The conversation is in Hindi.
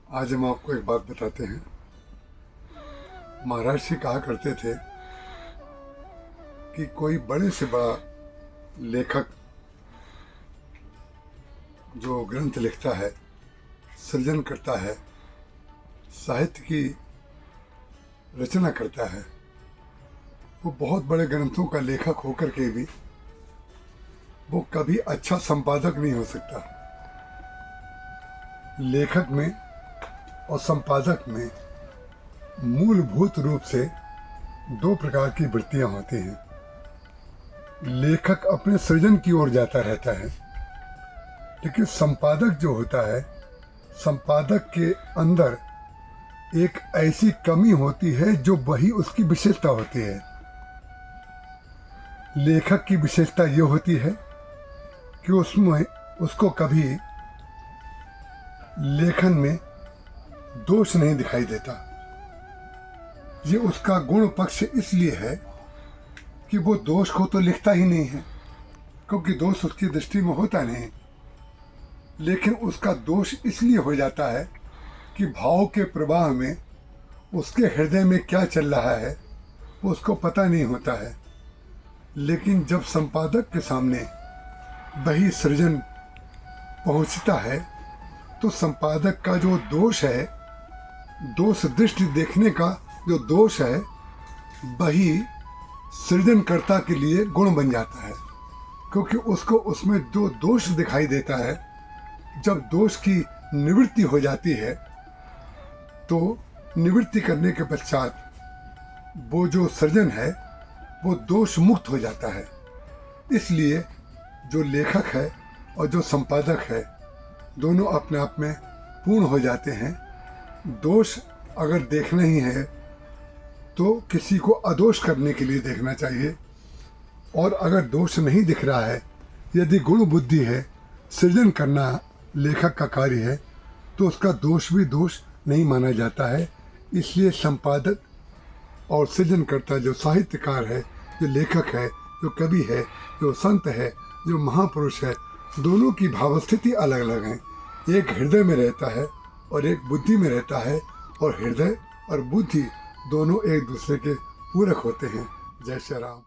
आज हम आपको एक बात बताते हैं। महर्षि कहा करते थे कि कोई बड़े से बड़ा लेखक जो ग्रंथ लिखता है, सृजन करता है, साहित्य की रचना करता है, वो बहुत बड़े ग्रंथों का लेखक होकर के भी वो कभी अच्छा संपादक नहीं हो सकता। लेखक में और संपादक में मूलभूत रूप से दो प्रकार की वृत्तियां होती हैं। लेखक अपने सृजन की ओर जाता रहता है, लेकिन संपादक जो होता है, संपादक के अंदर एक ऐसी कमी होती है जो वही उसकी विशेषता होती है। लेखक की विशेषता ये होती है कि उसमें उसको कभी लेखन में दोष नहीं दिखाई देता। ये उसका गुण पक्ष इसलिए है कि वो दोष को तो लिखता ही नहीं है, क्योंकि दोष उसकी दृष्टि में होता नहीं। लेकिन उसका दोष इसलिए हो जाता है कि भाव के प्रवाह में उसके हृदय में क्या चल रहा है वो उसको पता नहीं होता है। लेकिन जब संपादक के सामने वही सृजन पहुंचता है तो संपादक का जो दोष है, दोष दृष्टि देखने का जो दोष है, वही सृजनकर्ता के लिए गुण बन जाता है, क्योंकि उसको उसमें जो दोष दिखाई देता है, जब दोष की निवृत्ति हो जाती है तो निवृत्ति करने के पश्चात वो जो सृजन है वो दोष मुक्त हो जाता है। इसलिए जो लेखक है और जो संपादक है, दोनों अपने आप में पूर्ण हो जाते हैं। दोष अगर देखना ही है तो किसी को अदोष करने के लिए देखना चाहिए, और अगर दोष नहीं दिख रहा है, यदि गुण बुद्धि है, सृजन करना लेखक का कार्य है, तो उसका दोष भी दोष नहीं माना जाता है। इसलिए संपादक और सृजनकर्ता, जो साहित्यकार है, जो लेखक है, जो कवि है, जो संत है, जो महापुरुष है, दोनों की भावस्थिति अलग अलग है। एक हृदय में रहता है और एक बुद्धि में रहता है, और हृदय और बुद्धि दोनों एक दूसरे के पूरक होते हैं। जय श्री राम।